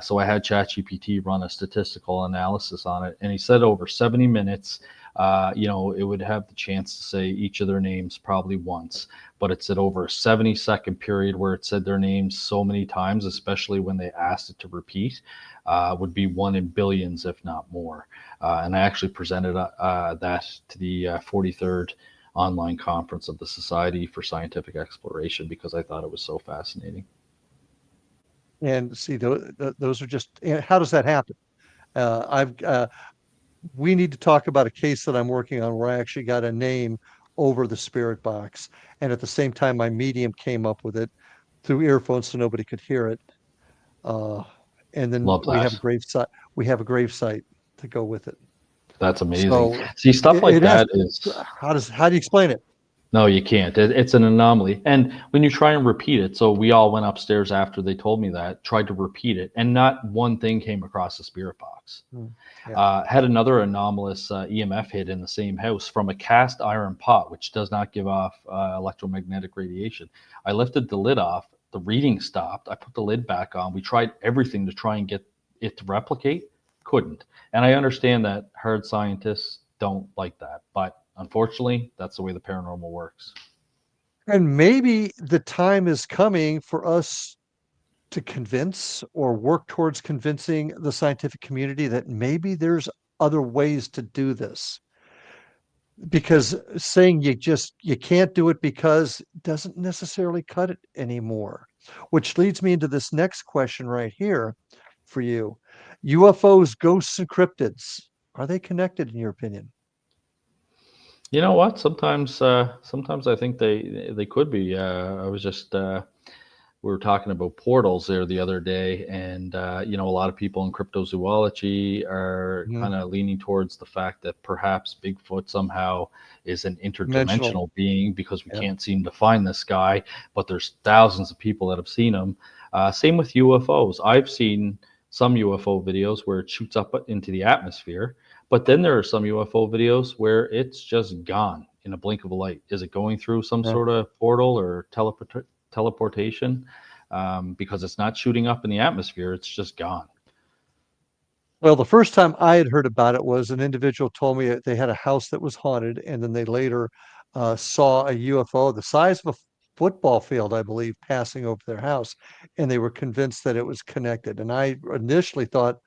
So I had ChatGPT run a statistical analysis on it. And he said over 70 minutes, it would have the chance to say each of their names probably once. But it said over a 70-second period where it said their names so many times, especially when they asked it to repeat, would be 1 in billions, if not more. And I actually presented that to the 43rd online conference of the Society for Scientific Exploration because I thought it was so fascinating. And see, those are just, how does that happen? We need to talk about a case that I'm working on where I actually got a name over the spirit box. And at the same time, my medium came up with it through earphones so nobody could hear it. And then Love we have that. we have a grave site to go with it. That's amazing. So See, stuff like that has, is, how do you explain it? no, you can't. It's an anomaly. And when you try and repeat it, so we all went upstairs after they told me that, tried to repeat it, and not one thing came across the spirit box. Yeah. Had another anomalous EMF hit in the same house from a cast iron pot, which does not give off electromagnetic radiation. I lifted the lid off. The reading stopped. I put the lid back on. We tried everything to try and get it to replicate. Couldn't. And I understand that hard scientists don't like that, but unfortunately, that's the way the paranormal works. And maybe the time is coming for us to convince or work towards convincing the scientific community that maybe there's other ways to do this. Because saying you can't do it because doesn't necessarily cut it anymore. Which leads me into this next question right here for you. UFOs, ghosts, and cryptids, are they connected in your opinion? You know what? Sometimes I think they could be. I was just we were talking about portals there the other day, and a lot of people in cryptozoology are Mhm. kind of leaning towards the fact that perhaps Bigfoot somehow is an Dimensional. interdimensional being because we Yeah. can't seem to find this guy, but there's thousands of people that have seen him. Same with UFOs. I've seen some UFO videos where it shoots up into the atmosphere, but then there are some UFO videos where it's just gone in a blink of a light. Is it going through some Yeah. sort of portal or teleportation? Because it's not shooting up in the atmosphere, it's just gone. Well, the first time I had heard about it was an individual told me they had a house that was haunted, and then they later saw a UFO the size of a football field, I believe, passing over their house, and they were convinced that it was connected. And I initially thought,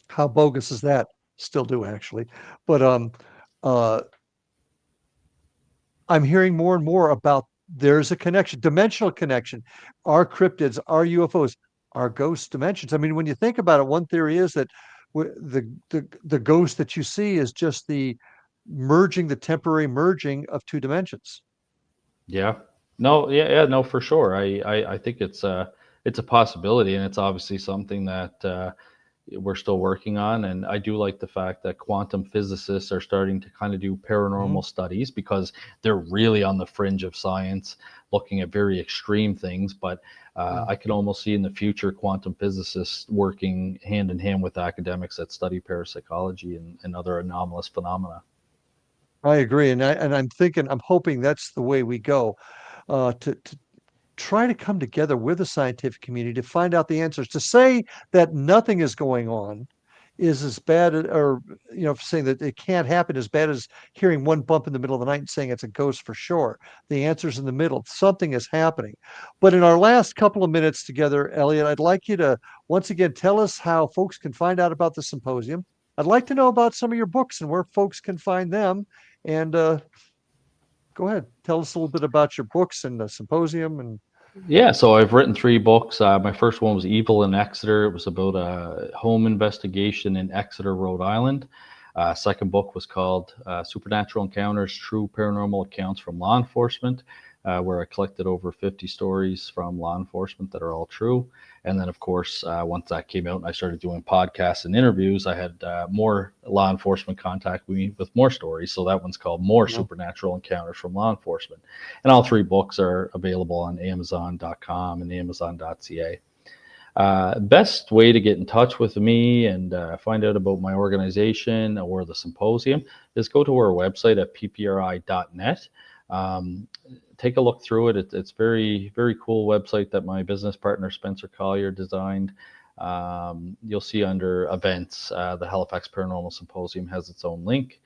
how bogus is that? Still do actually, but uh, I'm hearing more and more about there's a connection, dimensional connection. Are cryptids, are UFOs, are ghost dimensions? I mean, when you think about it, one theory is that the ghost that you see is just the temporary merging of 2 dimensions. Yeah. No, yeah, no, for sure. I think it's a possibility, and it's obviously something that we're still working on. And I do like the fact that quantum physicists are starting to kind of do Mhm. paranormal studies because they're really on the fringe of science, looking at very extreme things. But I can almost see in the future quantum physicists working hand in hand with academics that study parapsychology and other anomalous phenomena. I agree, and I'm hoping that's the way we go, to try to come together with the scientific community to find out the answers. To say that nothing is going on is as bad or saying that it can't happen as bad as hearing one bump in the middle of the night and saying it's a ghost for sure. The answer's in the middle. Something is happening. But in our last couple of minutes together, Elliott, I'd like you to once again tell us how folks can find out about the symposium. I'd like to know about some of your books and where folks can find them. And go ahead, tell us a little bit about your books and the symposium and Yeah, so I've written 3 books. My first one was Evil in Exeter. It was about a home investigation in Exeter, Rhode Island. Second book was called Supernatural Encounters, True Paranormal Accounts from Law Enforcement, where I collected over 50 stories from law enforcement that are all true. And then, of course, once that came out and I started doing podcasts and interviews, I had more law enforcement contact me with more stories. So that one's called More Yeah. Supernatural Encounters from Law Enforcement. And all 3 books are available on Amazon.com and Amazon.ca. Best way to get in touch with me and find out about my organization or the symposium is go to our website at ppri.net. Take a look through it. It's very, very cool website that my business partner Spencer Collier designed. You'll see under events, the Halifax Paranormal Symposium has its own link.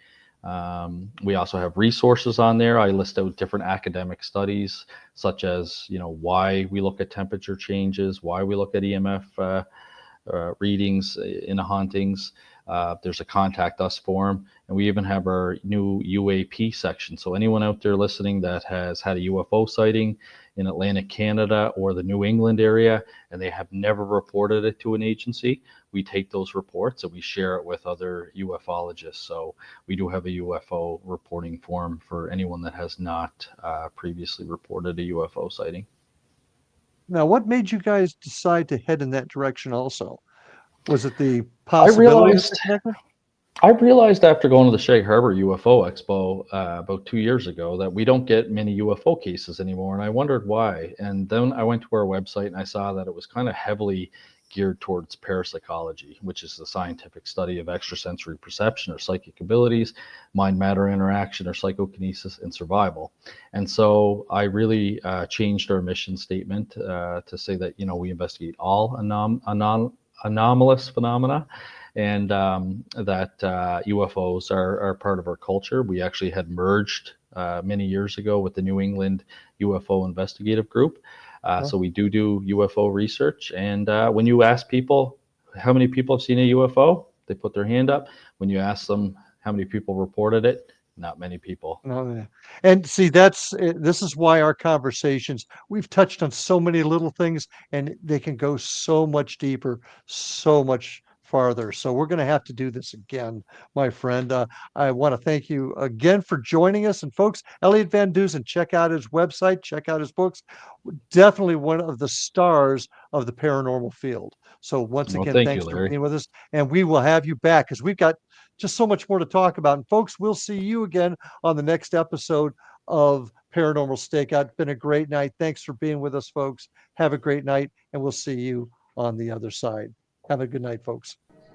We also have resources on there. I list out different academic studies, such as why we look at temperature changes, why we look at EMF readings in hauntings. There's a contact us form, and we even have our new UAP section. So anyone out there listening that has had a UFO sighting in Atlantic Canada or the New England area, and they have never reported it to an agency, we take those reports and we share it with other ufologists. So we do have a UFO reporting form for anyone that has not previously reported a UFO sighting. Now, what made you guys decide to head in that direction also? Was it the I possibility of the realized connector? I realized after going to the Shag Harbor UFO Expo about 2 years ago that we don't get many UFO cases anymore, and I wondered why. And then I went to our website and I saw that it was kind of heavily geared towards parapsychology, which is the scientific study of extrasensory perception or psychic abilities, mind-matter interaction or psychokinesis, and survival. And so I really changed our mission statement to say that we investigate all anomalous phenomena, and that UFOs are part of our culture. We actually had merged many years ago with the New England UFO Investigative Group. So we do UFO research. And when you ask people how many people have seen a UFO, they put their hand up. When you ask them how many people reported it, not many people. Oh, yeah. And see, this is why our conversations, we've touched on so many little things and they can go so much deeper, so much farther. So we're going to have to do this again, my friend. I want to thank you again for joining us. And folks, Elliott Van Dusen, check out his website, check out his books. Definitely one of the stars of the paranormal field. So once Well, again, thank you, thanks for Larry. being with us. And we will have you back because we've got just so much more to talk about. And folks, we'll see you again on the next episode of Paranormal Stakeout. It's been a great night. Thanks for being with us, folks. Have a great night, and we'll see you on the other side. Have a good night, folks.